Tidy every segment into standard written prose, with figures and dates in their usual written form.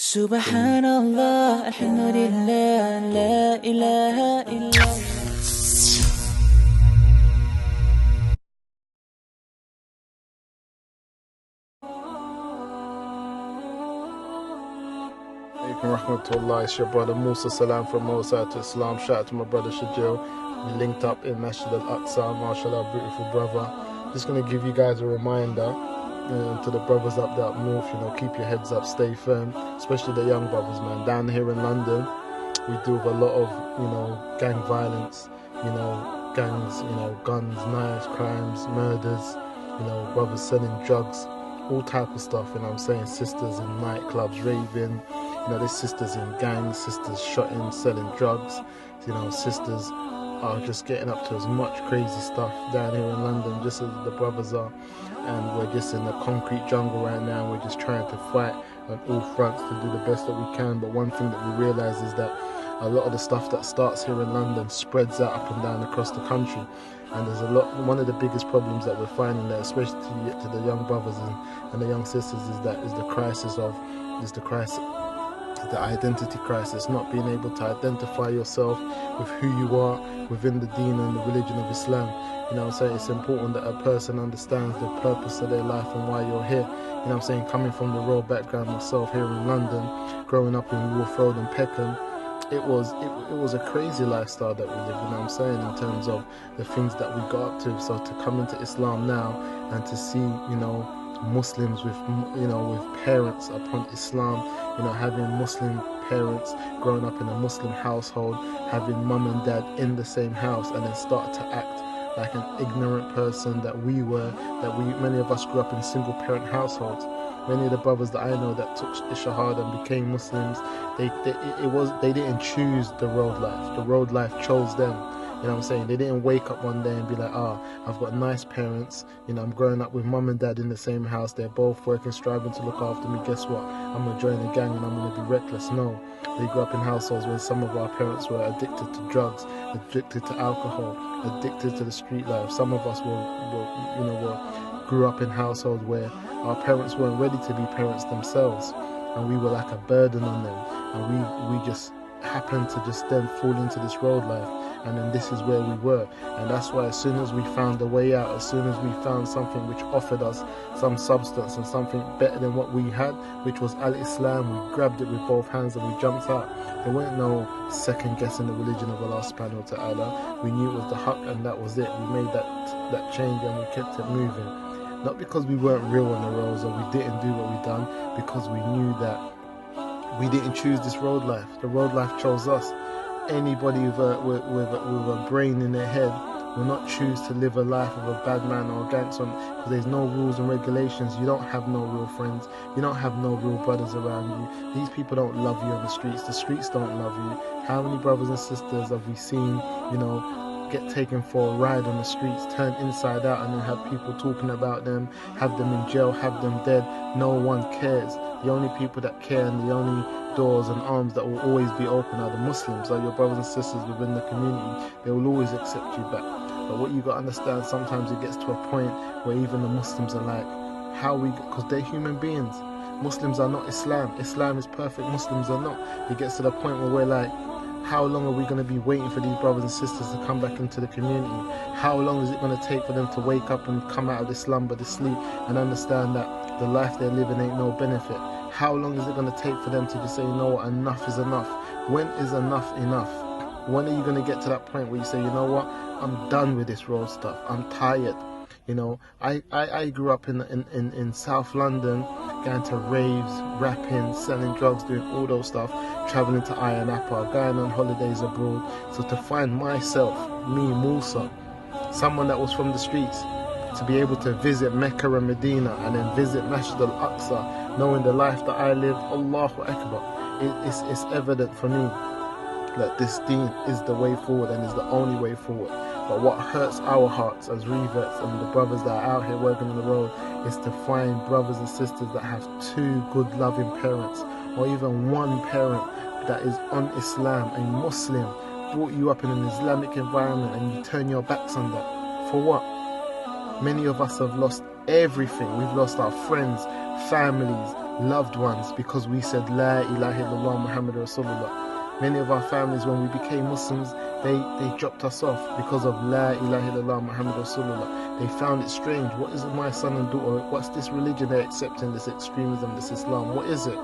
Subhanallah, alhamdulillah, la ilaha illallah. Rahmatullah, it's your brother Musa Salam from Musa to Islam. Shout out to my brother Shajil. We linked up in Masjid al-Aqsa, mashallah, beautiful brother. Just going to give you guys a reminder to the brothers up there up north, keep your heads up, stay firm, especially the young brothers, man. Down here in London, we deal with a lot of, gang violence, gangs, guns, knives, crimes, murders, brothers selling drugs, all type of stuff, I'm saying, sisters in nightclubs raving, there's sisters in gangs, sisters shotting, selling drugs, sisters are just getting up to as much crazy stuff down here in London, just as the brothers are, and we're just in the concrete jungle right now, and we're just trying to fight on all fronts to do the best that we can. But one thing that we realise is that a lot of the stuff that starts here in London spreads out up and down across the country, and there's one of the biggest problems that we're finding there, especially to the young brothers and the young sisters, is the identity crisis, not being able to identify yourself with who you are within the deen and the religion of Islam. So it's important that a person understands the purpose of their life and why you're here. Coming from the royal background myself here in London, growing up in Wolf Road and Peckham, it was a crazy lifestyle that we lived, in terms of the things that we got up to. So to come into Islam now and to see, Muslims with parents upon Islam, having Muslim parents, growing up in a Muslim household, having mum and dad in the same house, and then start to act like an ignorant person many of us grew up in single parent households. Many of the brothers that I know that took Shahada and became Muslims, they didn't choose the road life. The road life chose them. They didn't wake up one day and be like, I've got nice parents, I'm growing up with mum and dad in the same house, they're both working, striving to look after me, guess what, I'm going to join a gang and I'm going to be reckless. No, they grew up in households where some of our parents were addicted to drugs, addicted to alcohol, addicted to the street life. Some of us grew up in households where our parents weren't ready to be parents themselves, and we were like a burden on them, and we just happened to just then fall into this road life, and then this is where we were. And that's why as soon as we found a way out, as soon as we found something which offered us some substance and something better than what we had, which was Al-Islam, we grabbed it with both hands and we jumped out. There weren't no second guessing the religion of Allah subhanahu wa ta'ala. We knew it was the haqq, and that was it. We made that change and we kept it moving. Not because we weren't real on the roads or we didn't do what we done, because we knew that we didn't choose this road life. The road life chose us. Anybody with a brain in their head will not choose to live a life of a bad man or a gangster, because there's no rules and regulations. You don't have no real friends. You don't have no real brothers around you. These people don't love you on the streets. The streets don't love you. How many brothers and sisters have we seen, get taken for a ride on the streets, turn inside out, and then have people talking about them, have them in jail, have them dead? No one cares. The only people that care and the only doors and arms that will always be open are the Muslims, are your brothers and sisters within the community. They will always accept you back. But what you got to understand, sometimes it gets to a point where even the Muslims are like, because they're human beings. Muslims are not Islam. Islam is perfect, Muslims are not. It gets to the point where we're like, how long are we going to be waiting for these brothers and sisters to come back into the community? How long is it going to take for them to wake up and come out of this slumber, this sleep, and understand that the life they're living ain't no benefit? How long is it going to take for them to just say, you know what, enough is enough? When is enough enough? When are you going to get to that point where you say, you know what, I'm done with this road stuff, I'm tired? I grew up in South London, going to raves, rapping, selling drugs, doing all those stuff, traveling to Ayia Napa, going on holidays abroad. So to find myself, me, Musa, someone that was from the streets, to be able to visit Mecca and Medina and then visit Masjid al-Aqsa, knowing the life that I lived, Allahu Akbar, it's evident for me that this deen is the way forward and is the only way forward. But what hurts our hearts as reverts and the brothers that are out here working on the road is to find brothers and sisters that have two good loving parents, or even one parent that is on Islam, a Muslim, brought you up in an Islamic environment, and you turn your backs on that. For what? Many of us have lost everything. We've lost our friends, families, loved ones because we said La ilaha illallah Muhammad Rasulullah. Many of our families, when we became Muslims, they dropped us off because of La ilaha illallah Muhammad Rasulullah. They found it strange. What is it, my son and daughter? What's this religion they're accepting, this extremism, this Islam? What is it?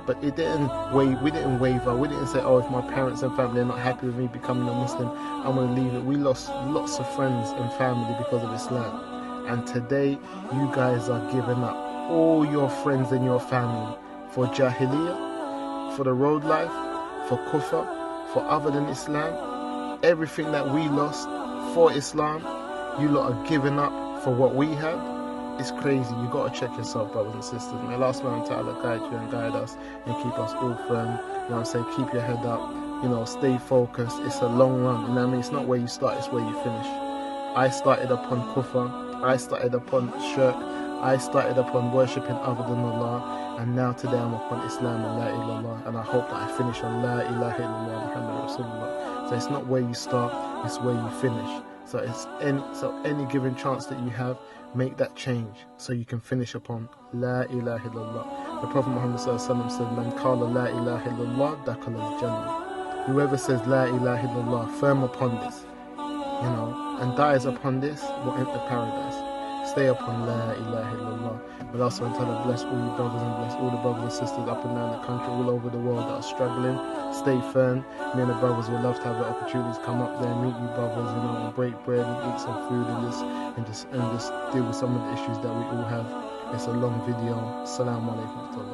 But we didn't waver. We didn't say, oh, if my parents and family are not happy with me becoming a Muslim, I'm going to leave it. We lost lots of friends and family because of Islam. And today, you guys are giving up all your friends and your family for Jahiliyyah, for the road life, for Kufr, for other than Islam. Everything that we lost for Islam, you lot are giving up for what we have. It's crazy. You got to check yourself, brothers and sisters. May Allah subhanahu wa ta'ala guide you and guide us and keep us all firm. You know what I'm saying? Keep your head up. You know, stay focused. It's a long run. You know what I mean? It's not where you start, it's where you finish. I started upon kufr. I started upon shirk. I started upon worshipping other than Allah. And now today I'm upon Islam and La ilaha. And I hope that I finish on La ilaha illallah Muhammad Rasulullah. So it's not where you start, it's where you finish. So any given chance that you have, make that change so you can finish upon La ilaha illallah. The Prophet Muhammad sallallahu said, "Man qala la ilaha illallah dakhala al-jannah." Whoever says La ilaha illallah, firm upon this, you know, and dies upon this, will enter paradise. Stay upon La ilaha illallah. But also I tell bless all you brothers and bless all the brothers and sisters up and down the country, all over the world that are struggling. Stay firm. Me and the brothers would love to have the opportunities to come up there and meet you brothers, you know, and break bread and eat some food and just deal with some of the issues that we all have. It's a long video. Assalamu alaikum.